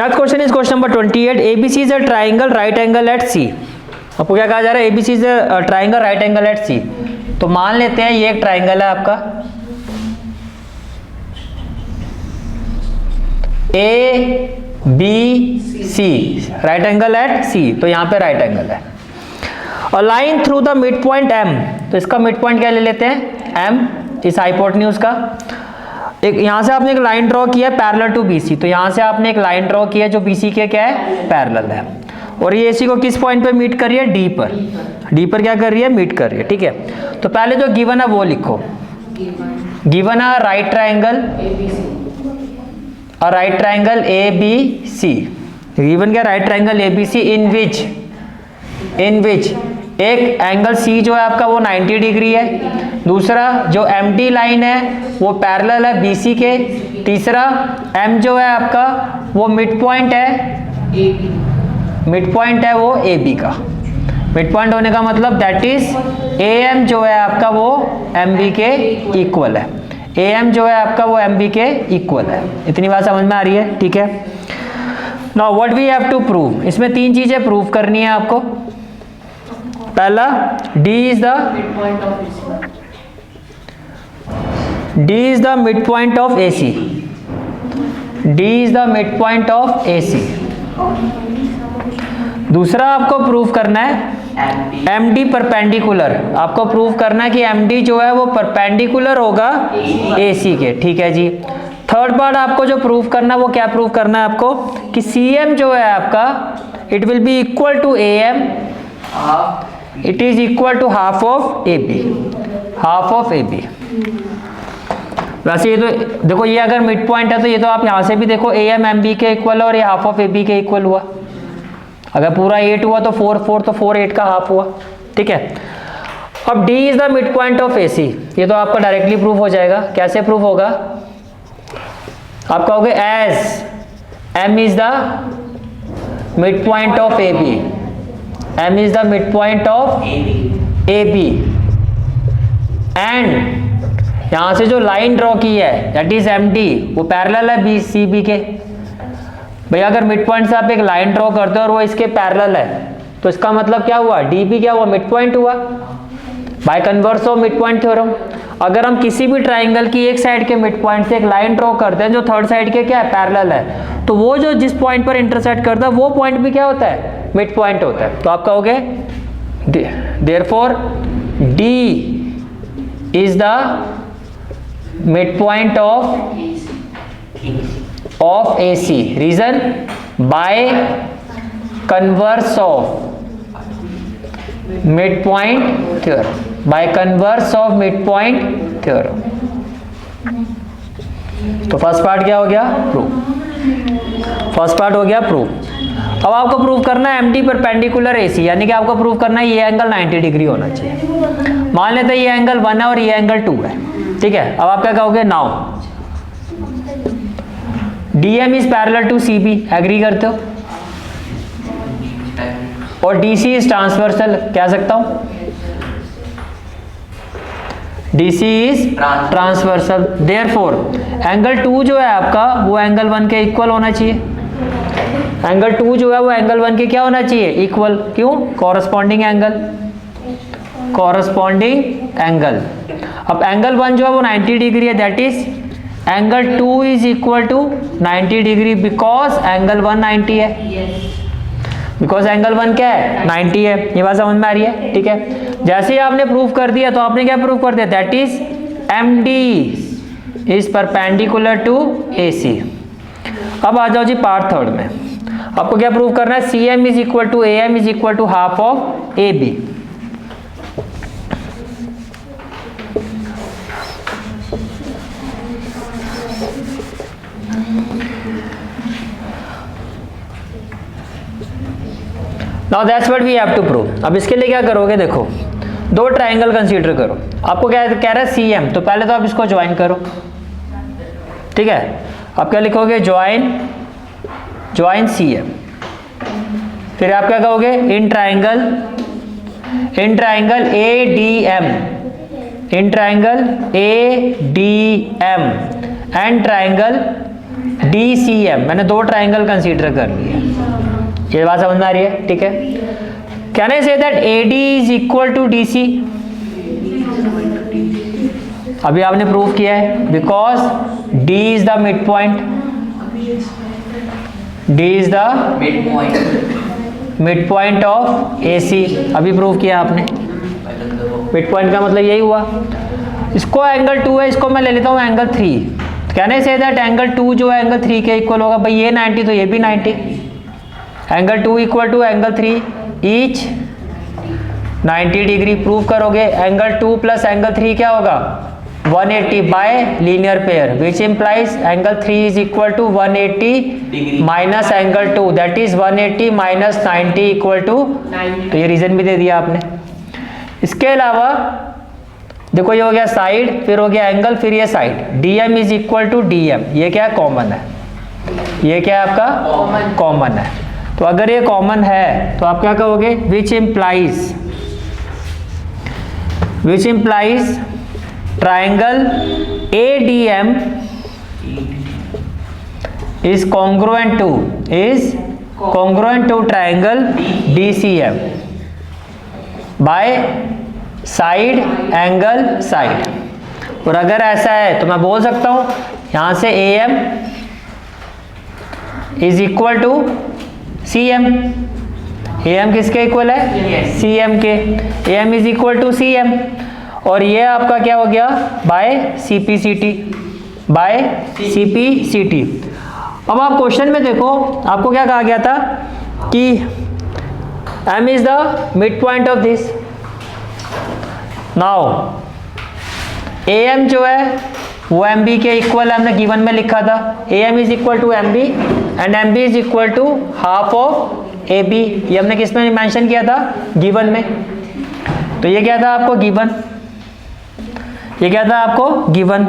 Next question is question number 28. ABC is a triangle right angle at C. आपको क्या कहा जा रहा है? ABC is a triangle right angle at C. तो मान लेते हैं ये एक ट्राइंगल है आपका ABC, right angle at C. तो यहाँ पे राइट एंगल है. और line through the mid point M. तो इसका मिड पॉइंट क्या ले लेते हैं? M, इस हाइपोटेन्यूज का. एक यहाँ से आपने एक लाइन ड्रॉ किया है पैरेलल टू BC. तो यहाँ से आपने एक लाइन ड्रॉ किया है जो BC के क्या है? पैरेलल है. और ये AC को किस पॉइंट पे मीट कर रही है? D पर. D पर क्या कर रही है? मीट कर रही है. ठीक है. तो पहले जो गिवन है वो लिखो. गिवन है राइट ट्राइंगल और राइट ट्राइंगल ABC. गिवन क्या? राइट ट्राइंगल ABC इन विच एक एंगल C जो है आपका वो 90 डिग्री है. दूसरा जो MD लाइन है वो पैरेलल है BC के. तीसरा M जो है आपका वो मिड पॉइंट है. मिड पॉइंट है वो AB का. मिड पॉइंट होने का मतलब दैट इज AM जो है आपका वो MB के इक्वल है. AM जो है आपका वो MB के इक्वल है. इतनी बात समझ में आ रही है? ठीक है. Now what we have to prove. इसमें तीन चीजें प्रूव करनी है आपको. पहला D is the mid point of AC. D is the mid point of AC. दूसरा आपको प्रूव करना है MD परपेंडिकुलर. आपको प्रूव करना है कि MD जो है वो परपेंडिकुलर होगा AC के. ठीक है जी. थर्ड पार्ट आपको जो प्रूव करना है वो क्या प्रूव करना है आपको? कि CM जो है आपका it will be equal to AM. It is equal to half of AB. Half of AB. वैसे ये तो देखो ये अगर मिड पॉइंट है तो ये तो आप यहां से भी देखो AM MB के इक्वल है और ये हाफ ऑफ AB के इक्वल हुआ. अगर पूरा 8 हुआ तो 4 4 तो 4 8 का हाफ हुआ. ठीक है. अब D is the mid point of AC. ये तो आपका डायरेक्टली प्रूफ हो जाएगा. कैसे प्रूफ होगा? आप कहोगे as M is the mid point of AB. M is the midpoint of AB and यहां से जो लाइन ड्रॉ की है that is MD वो पैरेलल है BCB के. भैया अगर मिड पॉइंट से आप एक लाइन ड्रॉ करते हो और वो इसके पैरेलल है तो इसका मतलब क्या हुआ? DB क्या हुआ? मिड पॉइंट हुआ bye converse of mid point theorem. अगर हम किसी भी ट्राइंगल की एक साइड के मिड पॉइंट से एक लाइन ड्रॉ करते हैं जो थर्ड साइड के क्या है? पैरेलल है. तो वो जो जिस पॉइंट पर इंटरसेक्ट करता है वो पॉइंट भी क्या होता है? मिड पॉइंट होता है. तो आप कहोगे therefore D is the mid point of AC. Reason by converse of mid point theorem. By converse of mid point theorem. तो फर्स्ट पार्ट क्या हो गया? प्रूफ. फर्स्ट पार्ट हो गया प्रूफ. अब आपको प्रूव करना है MD परपेंडिकुलर AC. यानी कि आपको प्रूव करना है ये एंगल 90 डिग्री होना चाहिए. मान लेते हैं ये एंगल 1 है और ये एंगल 2 है. ठीक है. अब आप क्या कहोगे? Now DM is parallel to CB. Agree करते हो? और DC इज ट्रांसवर्सल. क्या सकता हूं? DC is transversal. Therefore angle 2 जो है आपका वो एंगल 1 के इक्वल होना चाहिए. एंगल 2 जो है वो एंगल 1 के क्या होना चाहिए? इक्वल. क्यों? Corresponding angle. Corresponding angle. अब एंगल 1 जो है वो 90 डिग्री है. That is angle 2 is equal to 90 degree because angle 1 90 है. बिकॉज एंगल 1 क्या है? 90 है. ये बात समझ में आ रही है? ठीक है. जैसे ही आपने प्रूफ कर दिया तो आपने क्या प्रूफ कर दिया? That is MD is perpendicular to AC. अब आ जाओ जी पार्ट थर्ड में. आपको क्या प्रूव करना है? CM is equal to AM is equal to half of AB. Now that's what we have to prove. अब इसके लिए क्या करोगे? देखो दो ट्राइंगल कंसीडर करो. आपको क्या कह रहा है? CM. तो पहले तो आप इसको ज्वाइन करो. ठीक है. आप क्या लिखोगे? Join CM. फिर आप क्या कहोगे? In triangle ADM. In triangle ADM and triangle DCM, मैंने दो ट्राइंगल कंसीडर कर लिए, ये बात समझ में आ रही है? ठीक है, can I say that AD is equal to DC? अभी आपने प्रूव किया है, because D is the mid point, D is the mid point of AC, अभी प्रूव किया आपने। मिड पॉइंट का मतलब यही हुआ। इसको एंगल 2 है, इसको मैं ले लेता हूँ angle 3। Can I say that angle 2 जो है एंगल 3 के इक्वल होगा? भाई ये 90 तो ये भी 90, angle 2 equal to angle 3, each 90 degree. Prove करोगे एंगल 2 प्लस एंगल 3 क्या होगा? 180 by linear pair, which implies angle 3 is equal to 180 minus angle 2, that is 180 minus 90 equal to, तो ये रीजन भी दे दिया आपने। इसके अलावा देखो ये हो गया साइड, फिर हो गया एंगल, फिर ये side, DM is equal to DM, ये क्या है? कॉमन है। ये क्या है आपका? कॉमन है। तो अगर ये कॉमन है तो आप क्या कहोगे? Which implies triangle ADM is congruent to triangle DCM by side angle side. और अगर ऐसा है तो मैं बोल सकता हूं यहां से AM is equal to CM। AM किसके इक्वल है? CM के। AM is equal to CM, और ये आपका क्या हो गया? By CPCT, by CPCT। अब आप क्वेश्चन में देखो, आपको क्या कहा गया था कि M is the mid point of this. Now AM जो है वो MB के इक्वल हमने गिवन में लिखा था, AM is equal to MB and MB is equal to half of AB। ये हमने किस में मेंशन किया था? गिवन में। तो ये क्या था आपको? गिवन। ये क्या था आपको? गिवन।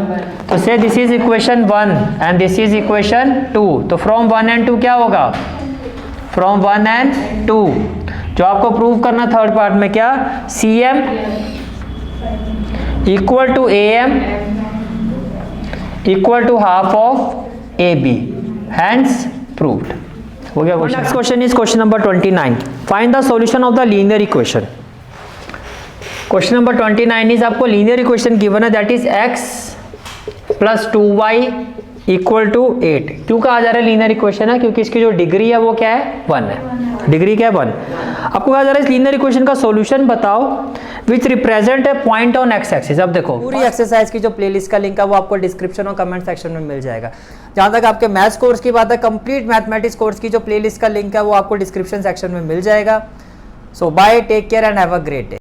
तो से this is equation 1 and this is equation 2। तो फ्रॉम 1 एंड 2 क्या होगा? फ्रॉम 1 एंड 2 जो आपको प्रूव करना थर्ड पार्ट में, क्या? CM equal to AM equal to half of AB, hence proved. हो गया question. Next question is question number 29, find the solution of the linear equation. Question number 29 is आपको linear equation given है, that is x plus 2y equal to 8। क्यों कहा जा रहा है linear equation है? क्योंकि इसकी जो डिग्री है वो क्या है? 1 है। डिग्री क्या है? 1। आपको कहा जा रहा है इस लीनियर इक्वेशन का सॉल्यूशन बताओ which represent a point on x axis. अब देखो पूरी एक्सरसाइज की जो प्लेलिस्ट का लिंक है वो आपको डिस्क्रिप्शन और कमेंट सेक्शन में मिल जाएगा। जहां तक आपके मैथ्स कोर्स की बात है, कंप्लीट मैथमेटिक्स कोर्स की जो प्लेलिस्ट का लिंक है वो आपको डिस्क्रिप्शन सेक्शन में मिल जाएगा। So bye, take care and have a great day.